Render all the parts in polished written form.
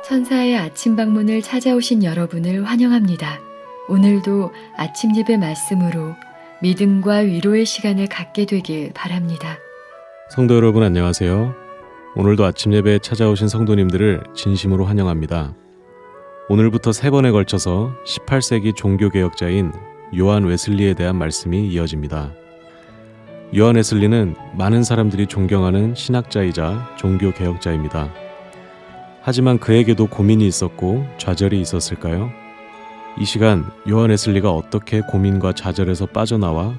천사의 아침 방문을 찾아오신 여러분을 환영합니다. 오늘도 아침 예배 말씀으로 믿음과 위로의 시간을 갖게 되길 바랍니다. 성도 여러분 안녕하세요. 오늘도 아침 예배에 찾아오신 성도님들을 진심으로 환영합니다. 오늘부터 3번에 걸쳐서 18세기 종교개혁자인 요한 웨슬리에 대한 말씀이 이어집니다. 요한 웨슬리는 많은 사람들이 존경하는 신학자이자 종교개혁자입니다. 하지만 그에게도 고민이 있었고 좌절이 있었을까요? 이 시간 요한 웨슬리가 어떻게 고민과 좌절에서 빠져나와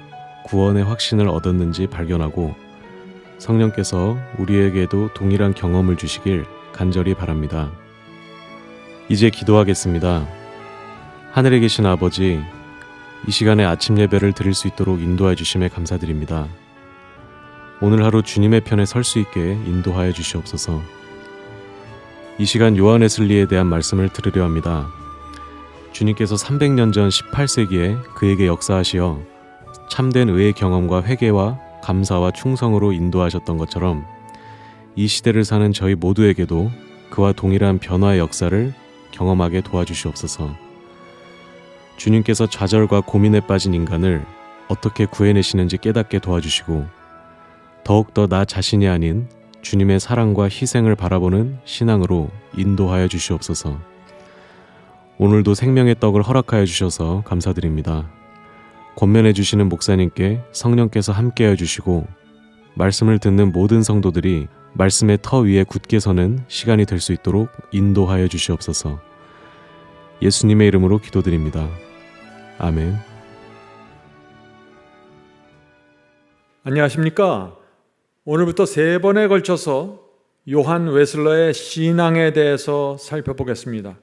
구원의 확신을 얻었는지 발견하고 성령께서 우리에게도 동일한 경험을 주시길 간절히 바랍니다. 이제 기도하겠습니다. 하늘에 계신 아버지, 이 시간에 아침 예배를 드릴 수 있도록 인도해 주심에 감사드립니다. 오늘 하루 주님의 편에 설 수 있게 인도하여 주시옵소서. 이 시간 요한 웨슬리에 대한 말씀을 들으려 합니다. 주님께서 300년 전 18세기에 그에게 역사하시어 참된 의의 경험과 회개와 감사와 충성으로 인도하셨던 것처럼 이 시대를 사는 저희 모두에게도 그와 동일한 변화의 역사를 경험하게 도와주시옵소서. 주님께서 좌절과 고민에 빠진 인간을 어떻게 구해내시는지 깨닫게 도와주시고 더욱더 나 자신이 아닌 주님의 사랑과 희생을 바라보는 신앙으로 인도하여 주시옵소서. 오늘도 생명의 떡을 허락하여 주셔서 감사드립니다. 권면해 주시는 목사님께 성령께서 함께하여 주시고 말씀을 듣는 모든 성도들이 말씀의 터 위에 굳게 서는 시간이 될 수 있도록 인도하여 주시옵소서. 예수님의 이름으로 기도드립니다. 아멘. 안녕하십니까? 오늘부터 3번에 걸쳐서 요한 웨슬러의 신앙에 대해서 살펴보겠습니다.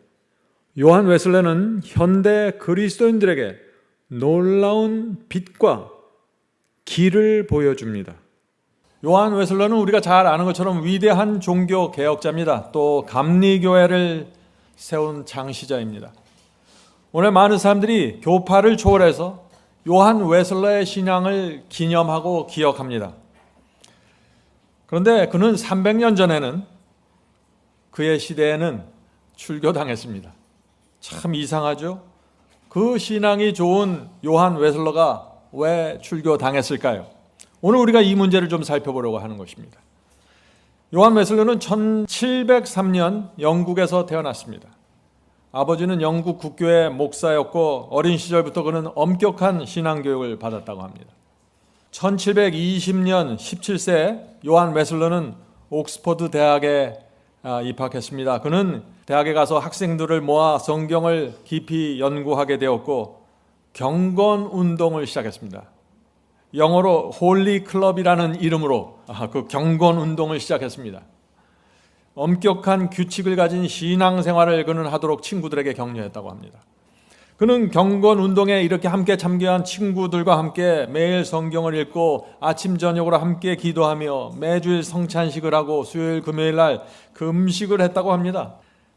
요한 웨슬러는 현대 그리스도인들에게 놀라운 빛과 길을 보여줍니다. 요한 웨슬러는 우리가 잘 아는 것처럼 위대한 종교 개혁자입니다. 또 감리교회를 세운 창시자입니다. 오늘 많은 사람들이 교파를 초월해서 요한 웨슬러의 신앙을 기념하고 기억합니다. 그런데 그는 300년 전에는 그의 시대에는 출교당했습니다. 참 이상하죠? 그 신앙이 좋은 요한 웨슬러가 왜 출교당했을까요? 오늘 우리가 이 문제를 좀 살펴보려고 하는 것입니다. 요한 웨슬러는 1703년 영국에서 태어났습니다. 아버지는 영국 국교의 목사였고 어린 시절부터 그는 엄격한 신앙교육을 받았다고 합니다. 1720년 17세 요한 웨슬러는 옥스퍼드 대학에 입학했습니다. 그는 대학에 가서 학생들을 모아 성경을 깊이 연구하게 되었고 경건 운동을 시작했습니다. 영어로 홀리 클럽이라는 이름으로 그 경건 운동을 시작했습니다. 엄격한 규칙을 가진 신앙생활을 그는 하도록 친구들에게 격려했다고 합니다. 그는 경건 운동에 이렇게 함께 참여한 친구들과 함께 매일 성경을 읽고 아침 저녁으로 함께 기도하며 매주일 성찬식을 하고 수요일 금요일 날 금식을 했다고 합니다.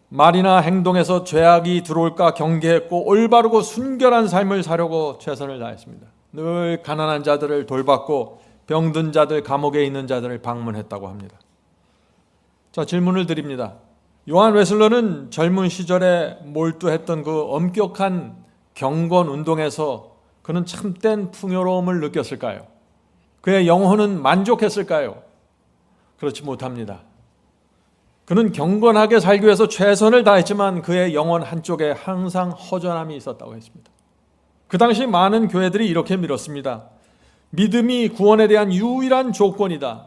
말이나 행동에서 죄악이 들어올까 경계했고 올바르고 순결한 삶을 사려고 최선을 다했습니다. 늘 가난한 자들을 돌봤고 병든 자들, 감옥에 있는 자들을 방문했다고 합니다. 자, 질문을 드립니다. 요한 웨슬러는 젊은 시절에 몰두했던 그 엄격한 경건 운동에서 그는 참된 풍요로움을 느꼈을까요? 그의 영혼은 만족했을까요? 그렇지 못합니다. 그는 경건하게 살기 위해서 최선을 다했지만 그의 영혼 한쪽에 항상 허전함이 있었다고 했습니다. 그 당시 많은 교회들이 이렇게 믿었습니다. 믿음이 구원에 대한 유일한 조건이다.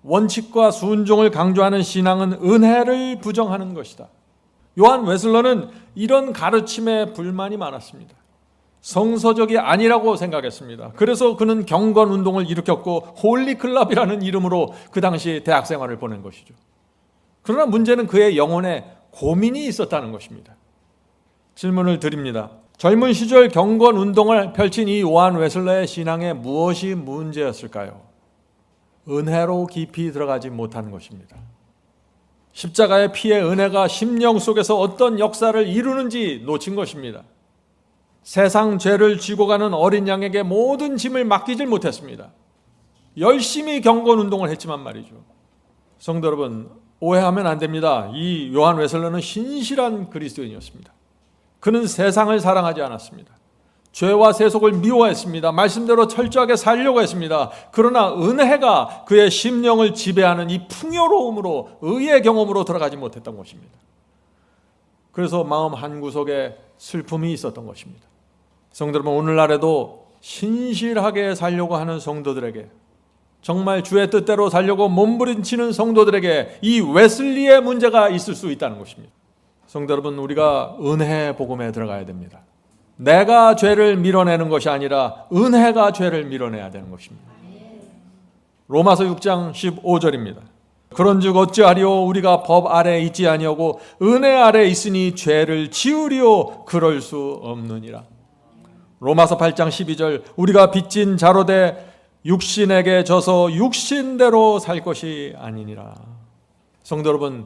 원칙과 순종을 강조하는 신앙은 은혜를 부정하는 것이다. 요한 웨슬러는 이런 가르침에 불만이 많았습니다. 성서적이 아니라고 생각했습니다. 그래서 그는 경건 운동을 일으켰고 홀리클럽이라는 이름으로 그 당시 대학 생활을 보낸 것이죠. 그러나 문제는 그의 영혼에 고민이 있었다는 것입니다. 질문을 드립니다. 젊은 시절 경건 운동을 펼친 이 요한 웨슬러의 신앙에 무엇이 문제였을까요? 은혜로 깊이 들어가지 못한 것입니다. 십자가의 피의 은혜가 심령 속에서 어떤 역사를 이루는지 놓친 것입니다. 세상 죄를 쥐고 가는 어린 양에게 모든 짐을 맡기질 못했습니다. 열심히 경건 운동을 했지만 말이죠. 성도 여러분, 오해하면 안 됩니다. 이 요한 웨슬러는 신실한 그리스도인이었습니다. 그는 세상을 사랑하지 않았습니다. 죄와 세속을 미워했습니다. 말씀대로 철저하게 살려고 했습니다. 그러나 은혜가 그의 심령을 지배하는 이 풍요로움으로, 의의 경험으로 들어가지 못했던 것입니다. 그래서 마음 한구석에 슬픔이 있었던 것입니다. 성도 여러분, 오늘날에도 신실하게 살려고 하는 성도들에게, 정말 주의 뜻대로 살려고 몸부림치는 성도들에게 이 웨슬리의 문제가 있을 수 있다는 것입니다. 성도 여러분, 우리가 은혜 복음에 들어가야 됩니다. 내가 죄를 밀어내는 것이 아니라 은혜가 죄를 밀어내야 되는 것입니다. 로마서 6장 15절입니다. 그런즉 어찌하리요? 우리가 법 아래 있지 아니하고 은혜 아래 있으니 죄를 지으리요? 그럴 수 없느니라. 로마서 8장 12절, 우리가 빚진 자로 돼 육신에게 져서 육신대로 살 것이 아니니라. 성도 여러분,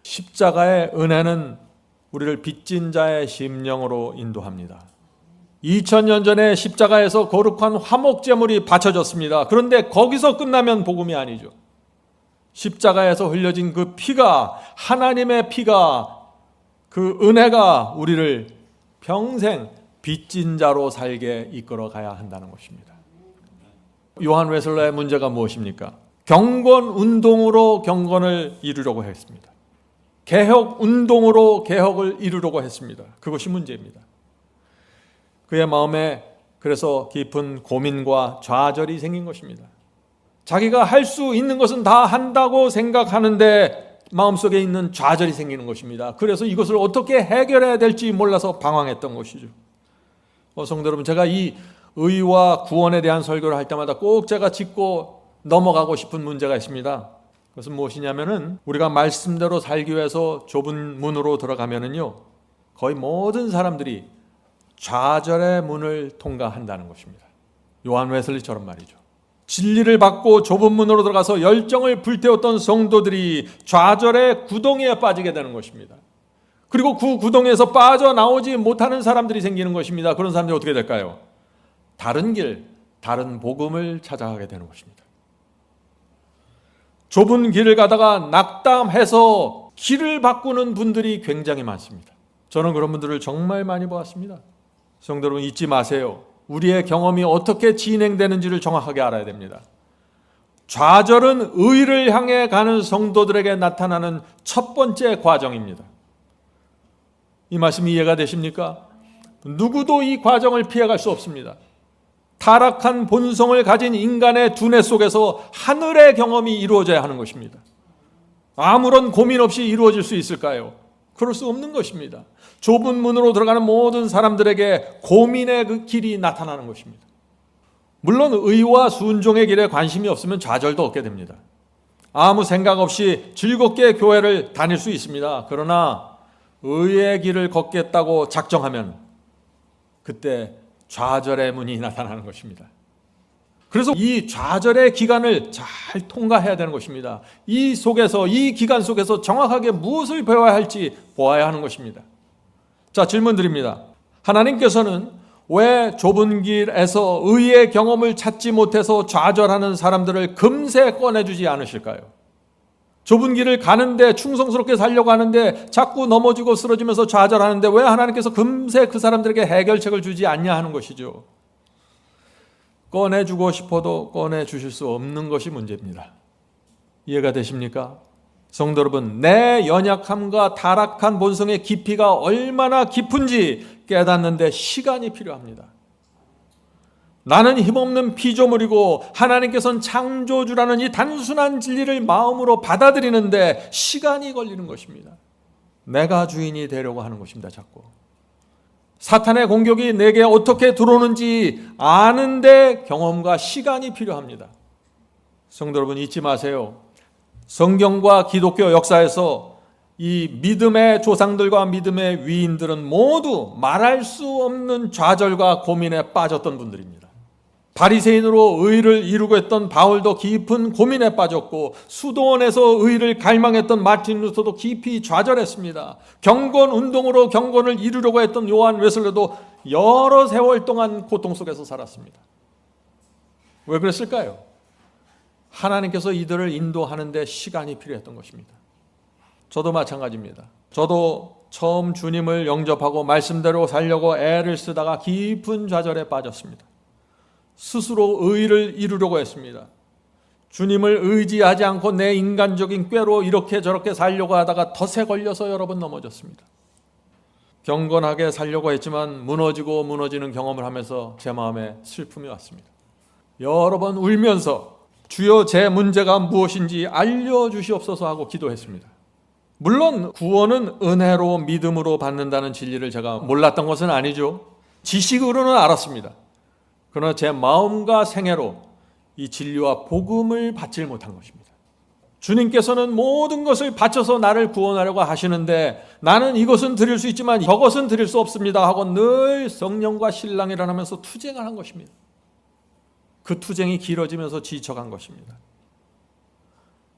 십자가의 은혜는 우리를 빚진 자의 심령으로 인도합니다. 2000년 전에 십자가에서 거룩한 화목제물이 바쳐졌습니다. 그런데 거기서 끝나면 복음이 아니죠. 십자가에서 흘려진 그 피가, 하나님의 피가, 그 은혜가 우리를 평생 빚진 자로 살게 이끌어 가야 한다는 것입니다. 요한 웨슬러의 문제가 무엇입니까? 경건 운동으로 경건을 이루려고 했습니다. 개혁 운동으로 개혁을 이루려고 했습니다. 그것이 문제입니다. 그의 마음에 그래서 깊은 고민과 좌절이 생긴 것입니다. 자기가 할 수 있는 것은 다 한다고 생각하는데 마음속에 있는 좌절이 생기는 것입니다. 그래서 이것을 어떻게 해결해야 될지 몰라서 방황했던 것이죠. 성도 여러분, 제가 이 의와 구원에 대한 설교를 할 때마다 꼭 제가 짚고 넘어가고 싶은 문제가 있습니다. 그것은 무엇이냐면은 우리가 말씀대로 살기 위해서 좁은 문으로 들어가면은요, 거의 모든 사람들이 좌절의 문을 통과한다는 것입니다. 요한 웨슬리처럼 말이죠. 진리를 받고 좁은 문으로 들어가서 열정을 불태웠던 성도들이 좌절의 구덩이에 빠지게 되는 것입니다. 그리고 그 구덩이에서 빠져나오지 못하는 사람들이 생기는 것입니다. 그런 사람들이 어떻게 될까요? 다른 길, 다른 복음을 찾아가게 되는 것입니다. 좁은 길을 가다가 낙담해서 길을 바꾸는 분들이 굉장히 많습니다. 저는 그런 분들을 정말 많이 보았습니다. 성도 여러분, 잊지 마세요. 우리의 경험이 어떻게 진행되는지를 정확하게 알아야 됩니다. 좌절은 의를 향해 가는 성도들에게 나타나는 첫 번째 과정입니다. 이 말씀이 이해가 되십니까? 누구도 이 과정을 피해갈 수 없습니다. 타락한 본성을 가진 인간의 두뇌 속에서 하늘의 경험이 이루어져야 하는 것입니다. 아무런 고민 없이 이루어질 수 있을까요? 그럴 수 없는 것입니다. 좁은 문으로 들어가는 모든 사람들에게 고민의 그 길이 나타나는 것입니다. 물론 의와 순종의 길에 관심이 없으면 좌절도 얻게 됩니다. 아무 생각 없이 즐겁게 교회를 다닐 수 있습니다. 그러나 의의 길을 걷겠다고 작정하면 그때 좌절의 문이 나타나는 것입니다. 그래서 이 좌절의 기간을 잘 통과해야 되는 것입니다. 이 속에서, 이 기간 속에서 정확하게 무엇을 배워야 할지 보아야 하는 것입니다. 자, 질문 드립니다. 하나님께서는 왜 좁은 길에서 의의 경험을 찾지 못해서 좌절하는 사람들을 금세 꺼내주지 않으실까요? 좁은 길을 가는데, 충성스럽게 살려고 하는데 자꾸 넘어지고 쓰러지면서 좌절하는데 왜 하나님께서 금세 그 사람들에게 해결책을 주지 않냐 하는 것이죠. 꺼내주고 싶어도 꺼내주실 수 없는 것이 문제입니다. 이해가 되십니까? 성도 여러분, 내 연약함과 타락한 본성의 깊이가 얼마나 깊은지 깨닫는데 시간이 필요합니다. 나는 힘없는 피조물이고 하나님께서는 창조주라는 이 단순한 진리를 마음으로 받아들이는데 시간이 걸리는 것입니다. 내가 주인이 되려고 하는 것입니다. 자꾸 사탄의 공격이 내게 어떻게 들어오는지 아는데 경험과 시간이 필요합니다. 성도 여러분, 잊지 마세요. 성경과 기독교 역사에서 이 믿음의 조상들과 믿음의 위인들은 모두 말할 수 없는 좌절과 고민에 빠졌던 분들입니다. 바리새인으로 의를 이루고 했던 바울도 깊은 고민에 빠졌고, 수도원에서 의를 갈망했던 마틴 루터도 깊이 좌절했습니다. 경건 운동으로 경건을 이루려고 했던 요한 웨슬러도 여러 세월 동안 고통 속에서 살았습니다. 왜 그랬을까요? 하나님께서 이들을 인도하는 데 시간이 필요했던 것입니다. 저도 마찬가지입니다. 저도 처음 주님을 영접하고 말씀대로 살려고 애를 쓰다가 깊은 좌절에 빠졌습니다. 스스로 의를 이루려고 했습니다. 주님을 의지하지 않고 내 인간적인 꾀로 이렇게 저렇게 살려고 하다가 덫에 걸려서 여러 번 넘어졌습니다. 경건하게 살려고 했지만 무너지고 무너지는 경험을 하면서 제 마음에 슬픔이 왔습니다. 여러 번 울면서 주여 제 문제가 무엇인지 알려주시옵소서 하고 기도했습니다. 물론 구원은 은혜로 믿음으로 받는다는 진리를 제가 몰랐던 것은 아니죠. 지식으로는 알았습니다. 그러나 제 마음과 생애로 이 진리와 복음을 받질 못한 것입니다. 주님께서는 모든 것을 바쳐서 나를 구원하려고 하시는데 나는 이것은 드릴 수 있지만 저것은 드릴 수 없습니다 하고 늘 성령과 신랑이라 하면서 투쟁을 한 것입니다. 그 투쟁이 길어지면서 지쳐간 것입니다.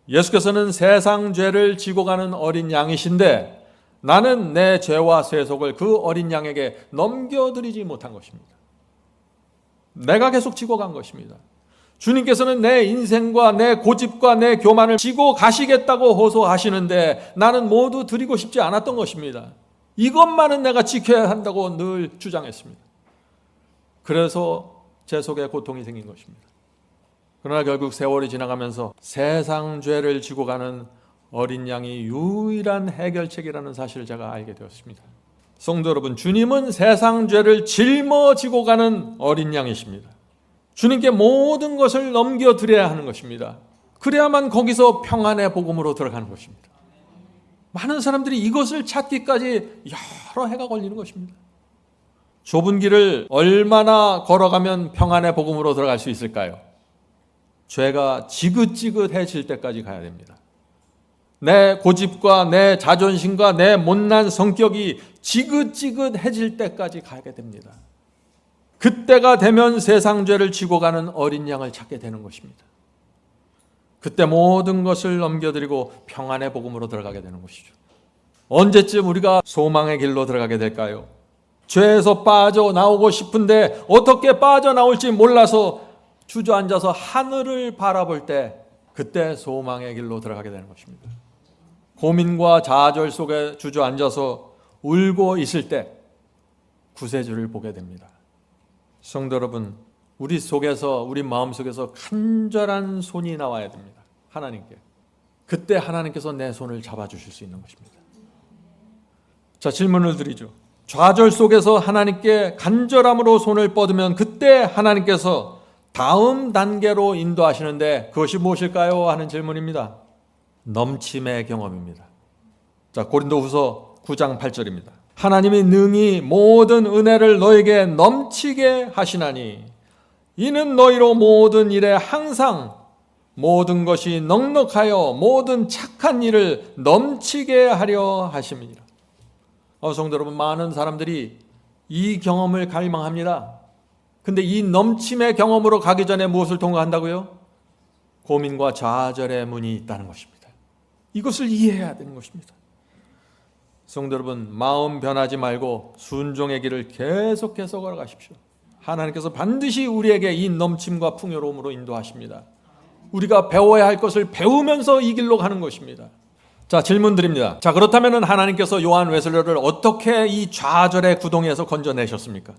예수께서는 세상 죄를 지고 가는 어린 양이신데 나는 내 죄와 세속을 그 어린 양에게 넘겨드리지 못한 것입니다. 내가 계속 지고 간 것입니다. 주님께서는 내 인생과 내 고집과 내 교만을 지고 가시겠다고 호소하시는데 나는 모두 드리고 싶지 않았던 것입니다. 이것만은 내가 지켜야 한다고 늘 주장했습니다. 그래서 제 속에 고통이 생긴 것입니다. 그러나 결국 세월이 지나가면서 세상 죄를 지고 가는 어린 양이 유일한 해결책이라는 사실을 제가 알게 되었습니다. 성도 여러분, 주님은 세상 죄를 짊어지고 가는 어린 양이십니다. 주님께 모든 것을 넘겨드려야 하는 것입니다. 그래야만 거기서 평안의 복음으로 들어가는 것입니다. 많은 사람들이 이것을 찾기까지 여러 해가 걸리는 것입니다. 좁은 길을 얼마나 걸어가면 평안의 복음으로 들어갈 수 있을까요? 죄가 지긋지긋해질 때까지 가야 됩니다. 내 고집과 내 자존심과 내 못난 성격이 지긋지긋해질 때까지 가게 됩니다. 그때가 되면 세상 죄를 지고 가는 어린 양을 찾게 되는 것입니다. 그때 모든 것을 넘겨드리고 평안의 복음으로 들어가게 되는 것이죠. 언제쯤 우리가 소망의 길로 들어가게 될까요? 죄에서 빠져나오고 싶은데 어떻게 빠져나올지 몰라서 주저앉아서 하늘을 바라볼 때 그때 소망의 길로 들어가게 되는 것입니다. 고민과 좌절 속에 주저앉아서 울고 있을 때 구세주를 보게 됩니다. 성도 여러분, 우리 속에서 우리 마음속에서 간절한 손이 나와야 됩니다. 하나님께. 그때 하나님께서 내 손을 잡아주실 수 있는 것입니다. 자, 질문을 드리죠. 좌절 속에서 하나님께 간절함으로 손을 뻗으면 그때 하나님께서 다음 단계로 인도하시는데 그것이 무엇일까요? 하는 질문입니다. 넘침의 경험입니다. 자, 고린도후서 9장 8절입니다. 하나님이 능히 모든 은혜를 너에게 넘치게 하시나니 이는 너희로 모든 일에 항상 모든 것이 넉넉하여 모든 착한 일을 넘치게 하려 하심이니라. 성도 여러분, 많은 사람들이 이 경험을 갈망합니다. 근데 이 넘침의 경험으로 가기 전에 무엇을 통과한다고요? 고민과 좌절의 문이 있다는 것입니다. 이것을 이해해야 되는 것입니다. 성도 여러분, 마음 변하지 말고 순종의 길을 계속해서 걸어가십시오. 하나님께서 반드시 우리에게 이 넘침과 풍요로움으로 인도하십니다. 우리가 배워야 할 것을 배우면서 이 길로 가는 것입니다. 자, 질문 드립니다. 자, 그렇다면 하나님께서 요한 웨슬러를 어떻게 이 좌절의 구덩이에서 건져내셨습니까?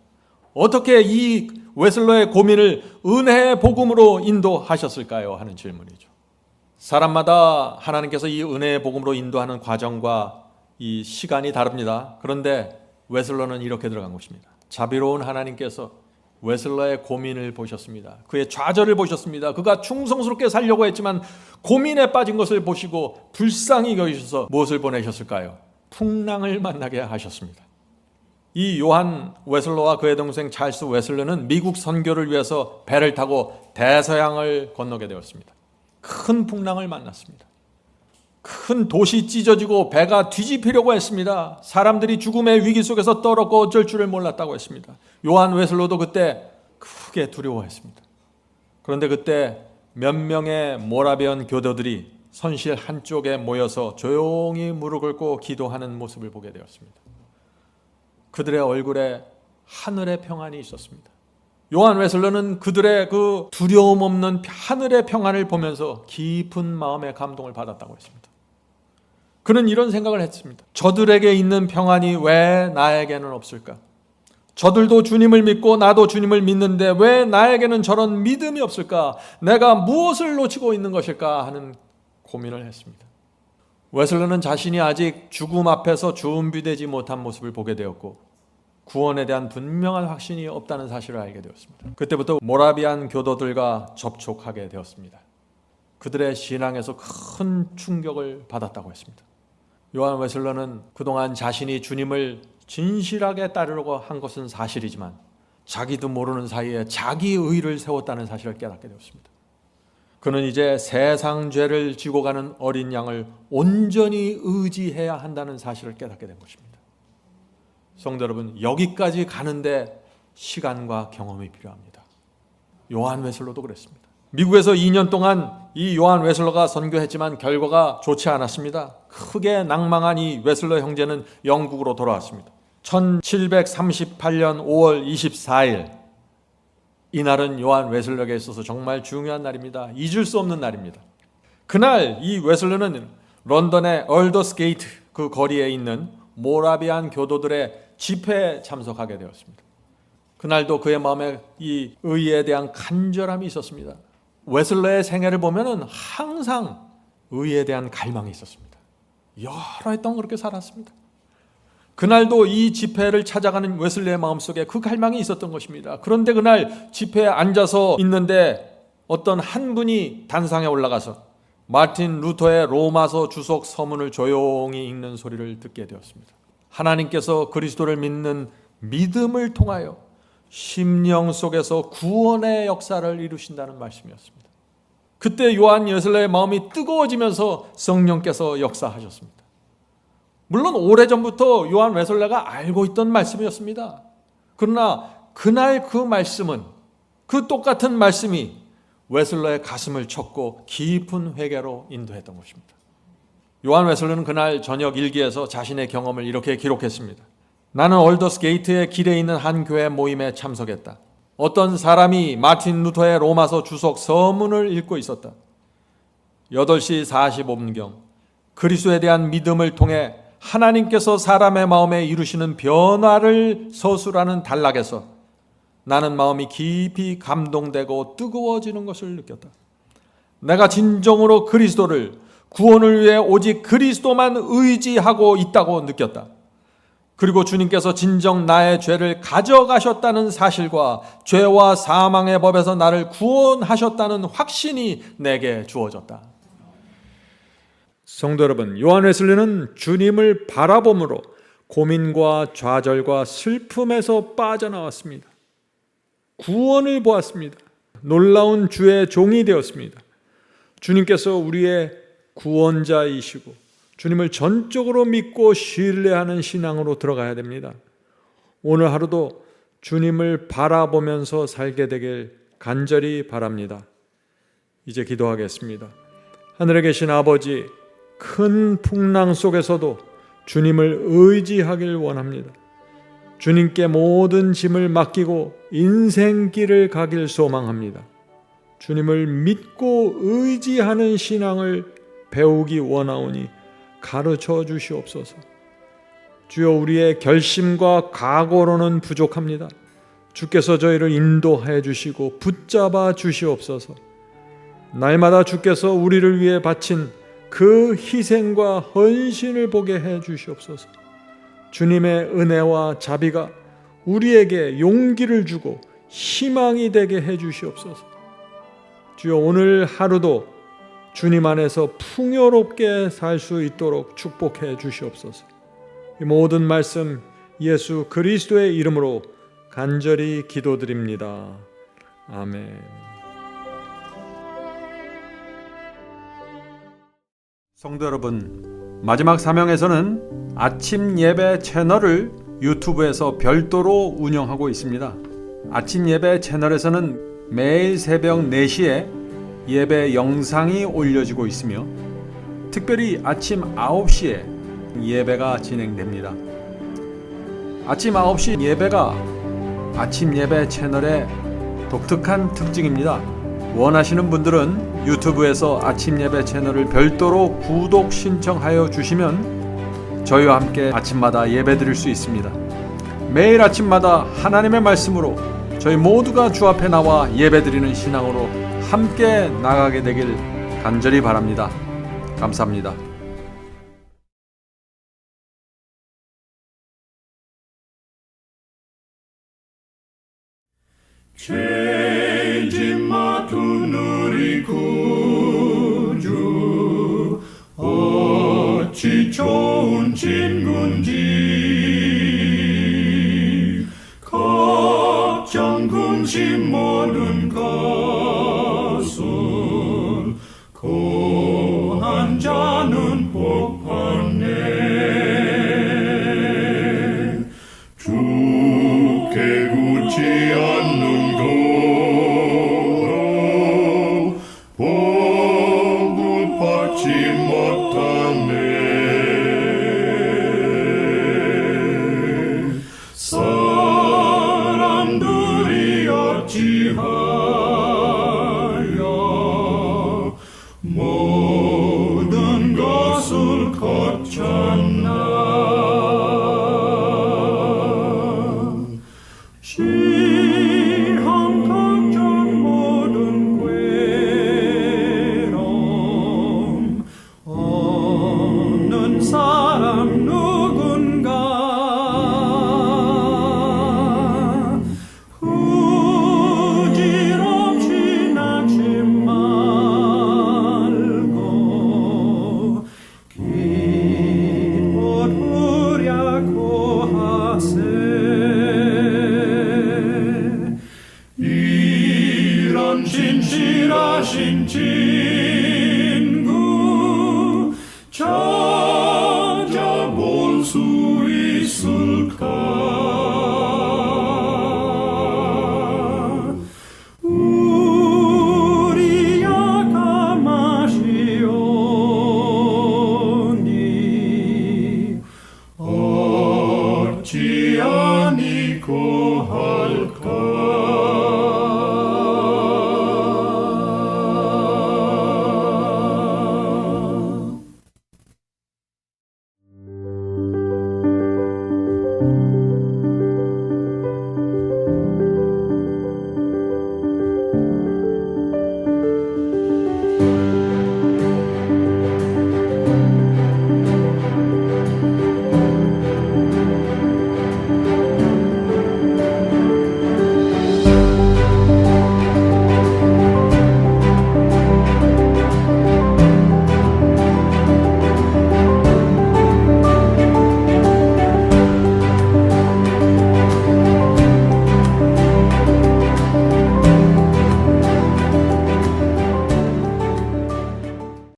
어떻게 이 웨슬러의 고민을 은혜의 복음으로 인도하셨을까요? 하는 질문이죠. 사람마다 하나님께서 이 은혜의 복음으로 인도하는 과정과 이 시간이 다릅니다. 그런데 웨슬러는 이렇게 들어간 것입니다. 자비로운 하나님께서 웨슬러의 고민을 보셨습니다. 그의 좌절을 보셨습니다. 그가 충성스럽게 살려고 했지만 고민에 빠진 것을 보시고 불쌍히 여기셔서 무엇을 보내셨을까요? 풍랑을 만나게 하셨습니다. 이 요한 웨슬러와 그의 동생 찰스 웨슬러는 미국 선교를 위해서 배를 타고 대서양을 건너게 되었습니다. 큰 풍랑을 만났습니다. 큰 도시 찢어지고 배가 뒤집히려고 했습니다. 사람들이 죽음의 위기 속에서 떨었고 어쩔 줄을 몰랐다고 했습니다. 요한 웨슬러도 그때 크게 두려워했습니다. 그런데 그때 몇 명의 모라비안 교도들이 선실 한쪽에 모여서 조용히 무릎 꿇고 기도하는 모습을 보게 되었습니다. 그들의 얼굴에 하늘의 평안이 있었습니다. 요한 웨슬러는 그들의 그 두려움 없는 하늘의 평안을 보면서 깊은 마음의 감동을 받았다고 했습니다. 그는 이런 생각을 했습니다. 저들에게 있는 평안이 왜 나에게는 없을까? 저들도 주님을 믿고 나도 주님을 믿는데 왜 나에게는 저런 믿음이 없을까? 내가 무엇을 놓치고 있는 것일까 하는 고민을 했습니다. 웨슬러는 자신이 아직 죽음 앞에서 준비되지 못한 모습을 보게 되었고 구원에 대한 분명한 확신이 없다는 사실을 알게 되었습니다. 그때부터 모라비안 교도들과 접촉하게 되었습니다. 그들의 신앙에서 큰 충격을 받았다고 했습니다. 요한 웨슬러는 그동안 자신이 주님을 진실하게 따르려고 한 것은 사실이지만 자기도 모르는 사이에 자기 의를 세웠다는 사실을 깨닫게 되었습니다. 그는 이제 세상 죄를 지고 가는 어린 양을 온전히 의지해야 한다는 사실을 깨닫게 된 것입니다. 성도 여러분, 여기까지 가는데 시간과 경험이 필요합니다. 요한 웨슬러도 그랬습니다. 미국에서 2년 동안 이 요한 웨슬러가 선교했지만 결과가 좋지 않았습니다. 크게 낭망한 이 웨슬러 형제는 영국으로 돌아왔습니다. 1738년 5월 24일, 이날은 요한 웨슬러에게 있어서 정말 중요한 날입니다. 잊을 수 없는 날입니다. 그날 이 웨슬러는 런던의 얼더스게이트 그 거리에 있는 모라비안 교도들의 집회에 참석하게 되었습니다. 그날도 그의 마음에 이 의에 대한 간절함이 있었습니다. 웨슬러의 생애를 보면은 항상 의에 대한 갈망이 있었습니다. 여러 해 동안 그렇게 살았습니다. 그날도 이 집회를 찾아가는 웨슬러의 마음속에 그 갈망이 있었던 것입니다. 그런데 그날 집회에 앉아서 있는데 어떤 한 분이 단상에 올라가서 마틴 루터의 로마서 주석 서문을 조용히 읽는 소리를 듣게 되었습니다. 하나님께서 그리스도를 믿는 믿음을 통하여 심령 속에서 구원의 역사를 이루신다는 말씀이었습니다. 그때 요한 웨슬러의 마음이 뜨거워지면서 성령께서 역사하셨습니다. 물론 오래전부터 요한 웨슬러가 알고 있던 말씀이었습니다. 그러나 그날 그 말씀은, 그 똑같은 말씀이 웨슬러의 가슴을 쳤고 깊은 회개로 인도했던 것입니다. 요한 웨슬러는 그날 저녁 일기에서 자신의 경험을 이렇게 기록했습니다. 나는 얼더스게이트의 길에 있는 한 교회 모임에 참석했다. 어떤 사람이 마틴 루터의 로마서 주석 서문을 읽고 있었다. 8시 45분경 그리스도에 대한 믿음을 통해 하나님께서 사람의 마음에 이루시는 변화를 서술하는 단락에서 나는 마음이 깊이 감동되고 뜨거워지는 것을 느꼈다. 내가 진정으로 그리스도를, 구원을 위해 오직 그리스도만 의지하고 있다고 느꼈다. 그리고 주님께서 진정 나의 죄를 가져가셨다는 사실과 죄와 사망의 법에서 나를 구원하셨다는 확신이 내게 주어졌다. 성도 여러분, 요한 웨슬리는 주님을 바라봄으로 고민과 좌절과 슬픔에서 빠져나왔습니다. 구원을 보았습니다. 놀라운 주의 종이 되었습니다. 주님께서 우리의 구원자이시고 주님을 전적으로 믿고 신뢰하는 신앙으로 들어가야 됩니다. 오늘 하루도 주님을 바라보면서 살게 되길 간절히 바랍니다. 이제 기도하겠습니다. 하늘에 계신 아버지, 큰 풍랑 속에서도 주님을 의지하길 원합니다. 주님께 모든 짐을 맡기고 인생길을 가길 소망합니다. 주님을 믿고 의지하는 신앙을 배우기 원하오니 가르쳐 주시옵소서. 주여, 우리의 결심과 각오로는 부족합니다. 주께서 저희를 인도해 주시고 붙잡아 주시옵소서. 날마다 주께서 우리를 위해 바친 그 희생과 헌신을 보게 해 주시옵소서. 주님의 은혜와 자비가 우리에게 용기를 주고 희망이 되게 해 주시옵소서. 주여, 오늘 하루도 주님 안에서 풍요롭게 살 수 있도록 축복해 주시옵소서. 이 모든 말씀 예수 그리스도의 이름으로 간절히 기도드립니다. 아멘. 성도 여러분, 마지막 사명에서는 아침 예배 채널을 유튜브에서 별도로 운영하고 있습니다. 아침 예배 채널에서는 매일 새벽 4시에 예배 영상이 올려지고 있으며 특별히 아침 9시에 예배가 진행됩니다. 아침 9시 예배가 아침 예배 채널의 독특한 특징입니다. 원하시는 분들은 유튜브에서 아침 예배 채널을 별도로 구독 신청하여 주시면 저희와 함께 아침마다 예배 드릴 수 있습니다. 매일 아침마다 하나님의 말씀으로 저희 모두가 주 앞에 나와 예배 드리는 신앙으로 함께 나가게 되길 간절히 바랍니다. 감사합니다. 죄짐 맡은 우리 구주 어찌 좋은 친구인지 걱정 근심 모든 것을 고한 자는 복 받네. 주께 굳지 않는 거로 복을 받지 못하네. 사람들이 어찌하여 모든 것을 거쳤나. 시험 걱정 모든 괴로움 없는 사람 누군가. 부질없이 낙심 말고 기뻐 두려고 하세. 이런 진실하신 친구 찾아볼 수 있을까?